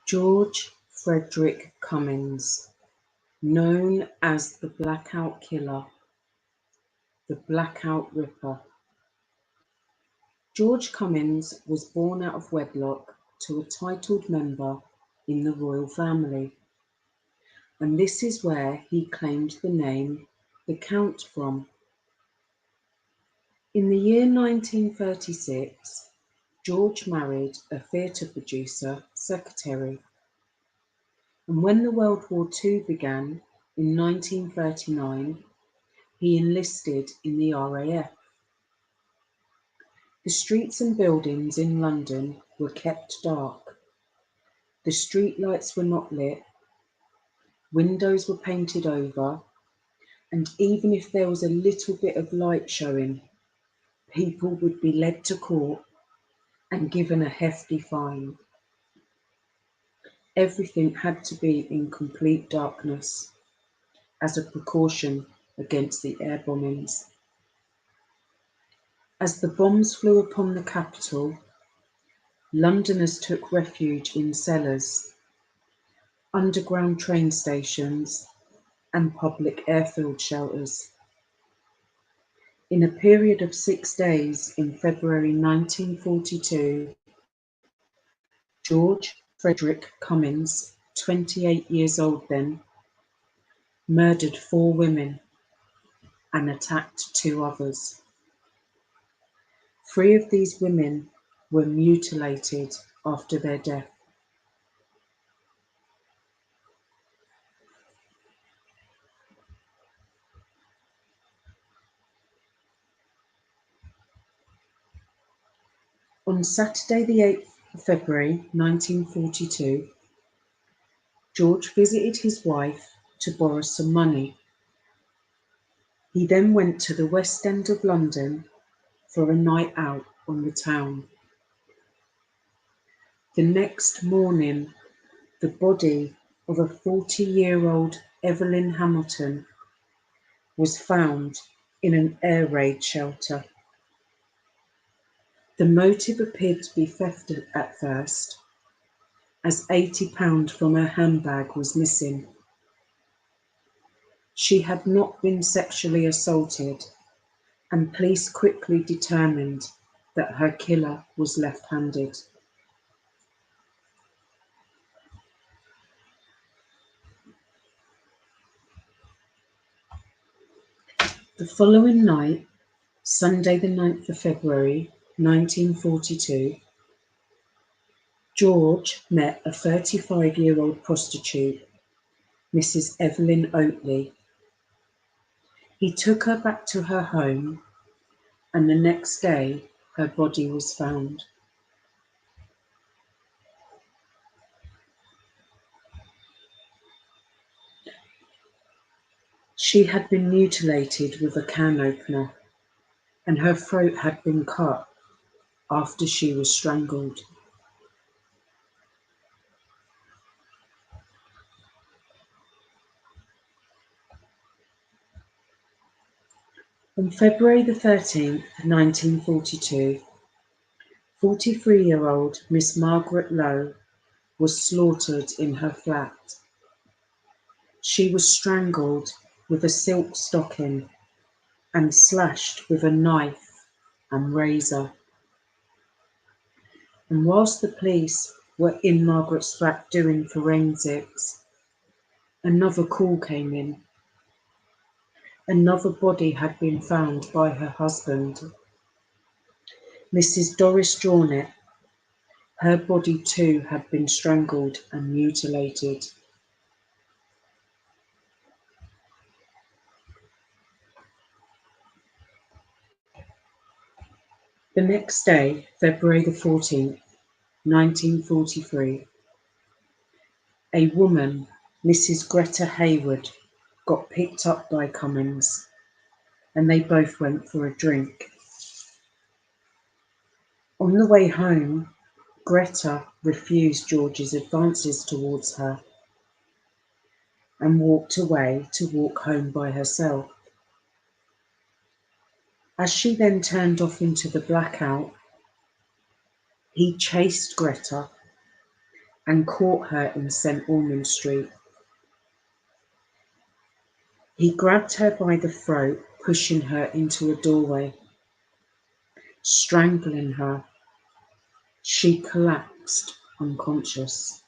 George Frederick Cummins, known as the Blackout Killer, the Blackout Ripper. George Cummins was born out of wedlock to a titled member in the royal family, and this is where he claimed the name the Count from. In the year 1936, George married a theatre producer secretary, and when the World War II began in 1939, he enlisted in the RAF. The streets and buildings in London were kept dark. The street lights were not lit, windows were painted over, and even if there was a little bit of light showing, people would be led to court and given a hefty fine. Everything had to be in complete darkness as a precaution against the air bombings. As the bombs flew upon the capital, Londoners took refuge in cellars, underground train stations, and public airfield shelters. In a period of 6 days in February 1942, George Frederick Cummins, 28 years old then, murdered 4 women and attacked 2 others. 3 of these women were mutilated after their death. On Saturday the 8th of February 1942, George visited his wife to borrow some money. He then went to the West End of London for a night out on the town. The next morning, the body of a 40-year-old Evelyn Hamilton was found in an air raid shelter. The motive appeared to be theft at first, as £80 from her handbag was missing. She had not been sexually assaulted, and police quickly determined that her killer was left-handed. The following night, Sunday the 9th of February 1942, George met a 35-year-old prostitute, Mrs. Evelyn Oatley. He took her back to her home, and the next day her body was found. She had been mutilated with a can opener, and her throat had been cut after she was strangled. On February the 13th, 1942, 43-year-old Miss Margaret Lowe was slaughtered in her flat. She was strangled with a silk stocking and slashed with a knife and razor. And whilst the police were in Margaret's flat doing forensics, another call came in. Another body had been found by her husband, Mrs. Doris Jornet. Her body too had been strangled and mutilated. The next day, February the 14th, 1943, a woman, Mrs. Greta Hayward, got picked up by Cummins, and they both went for a drink. On the way home, Greta refused George's advances towards her and walked away to walk home by herself. As she then turned off into the blackout, he chased Greta and caught her in St. Ormond Street. He grabbed her by the throat, pushing her into a doorway, strangling her. She collapsed unconscious.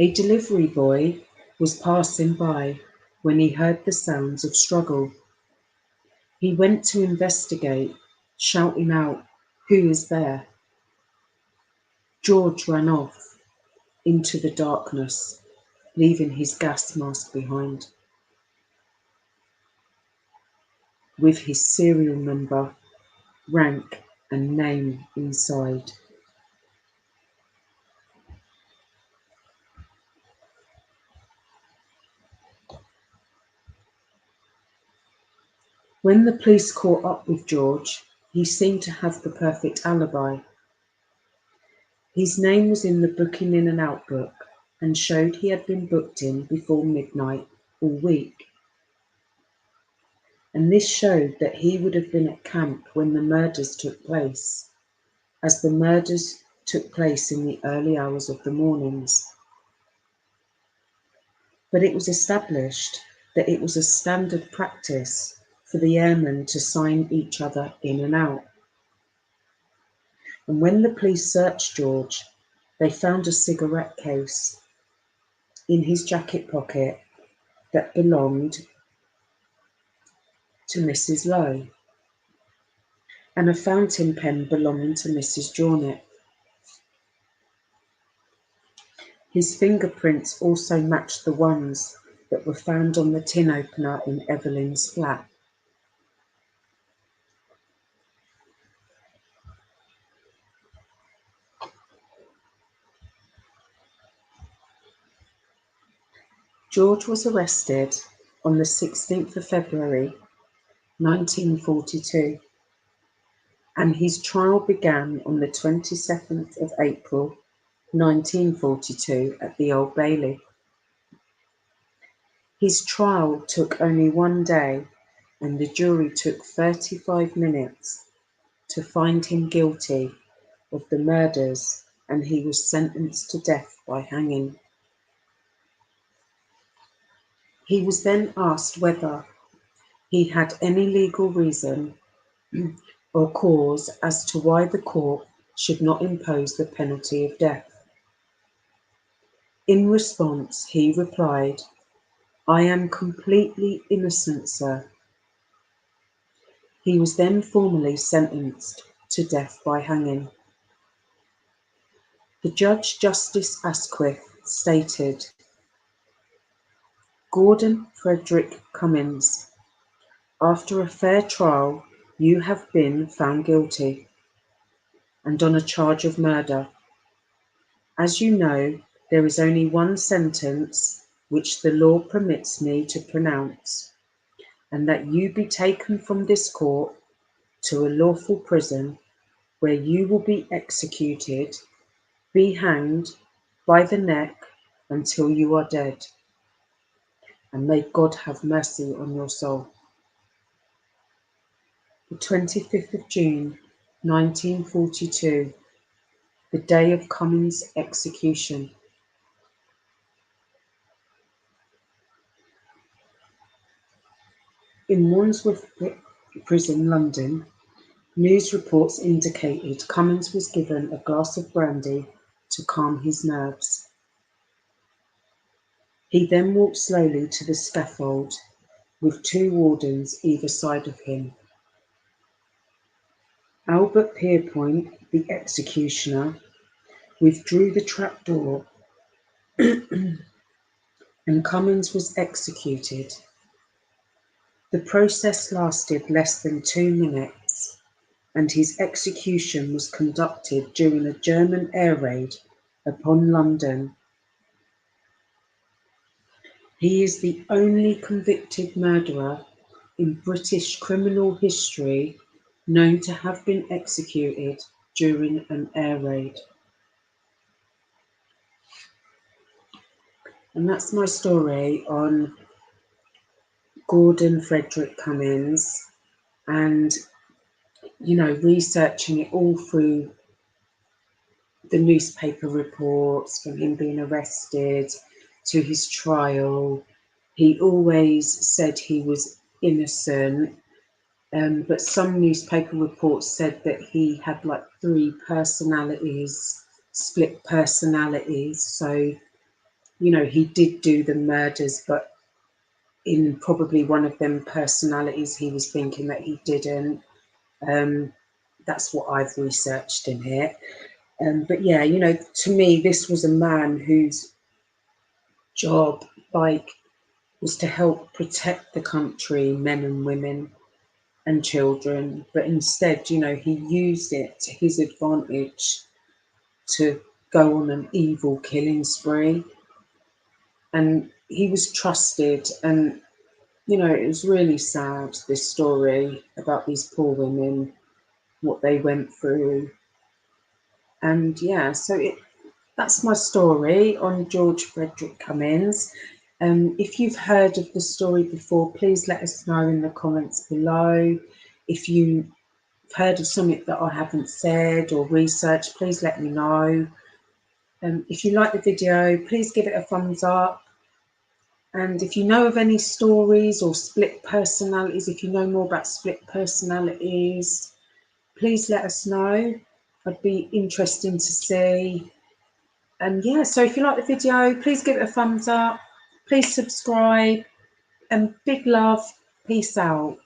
A delivery boy was passing by when he heard the sounds of struggle. He went to investigate, shouting out, "Who is there?" George ran off into the darkness, leaving his gas mask behind, with his serial number, rank, and name inside. When the police caught up with George, he seemed to have the perfect alibi. His name was in the booking in and out book and showed he had been booked in before midnight all week. And this showed that he would have been at camp when the murders took place, as the murders took place in the early hours of the mornings. But it was established that it was a standard practice for the airmen to sign each other in and out. And when the police searched George, they found a cigarette case in his jacket pocket that belonged to Mrs. Lowe, and a fountain pen belonging to Mrs. Jornet. His fingerprints also matched the ones that were found on the tin opener in Evelyn's flat. George was arrested on the 16th of February 1942, and his trial began on the 27th of April 1942 at the Old Bailey. His trial took only one day, and the jury took 35 minutes to find him guilty of the murders, and he was sentenced to death by hanging. He was then asked whether he had any legal reason or cause as to why the court should not impose the penalty of death. In response, he replied, "I am completely innocent, sir." He was then formally sentenced to death by hanging. The Judge Justice Asquith stated, "Gordon Frederick Cummins, after a fair trial, you have been found guilty, and on a charge of murder. As you know, there is only one sentence which the law permits me to pronounce, and that you be taken from this court to a lawful prison, where you will be executed, be hanged by the neck until you are dead, and may God have mercy on your soul." The 25th of June 1942, the day of Cummins' execution. In Wandsworth Prison, London, news reports indicated Cummins was given a glass of brandy to calm his nerves. He then walked slowly to the scaffold with two wardens either side of him. Albert Pierpoint, the executioner, withdrew the trapdoor and Cummins was executed. The process lasted less than 2 minutes, and his execution was conducted during a German air raid upon London. He is the only convicted murderer in British criminal history known to have been executed during an air raid. And that's my story on Gordon Frederick Cummins, and, you know, researching it all through the newspaper reports, from him being arrested to his trial. He always said he was innocent, but some newspaper reports said that he had like 3 personalities, split personalities. So, you know, he did do the murders, but in probably one of them personalities, he was thinking that he didn't. That's what I've researched in here. But yeah, you know, to me, this was a man whose job, like, was to help protect the country, men and women and children. But instead, you know, he used it to his advantage to go on an evil killing spree. And he was trusted. And, you know, it was really sad, this story about these poor women, what they went through. And yeah, that's my story on George Frederick Cummins. If you've heard of the story before, please let us know in the comments below. If you've heard of something that I haven't said or researched, please let me know. If you like the video, please give it a thumbs up. And if you know of any stories or split personalities, if you know more about split personalities, please let us know. I'd be interested to see. And yeah, so if you like the video, please give it a thumbs up, please subscribe, and big love. Peace out.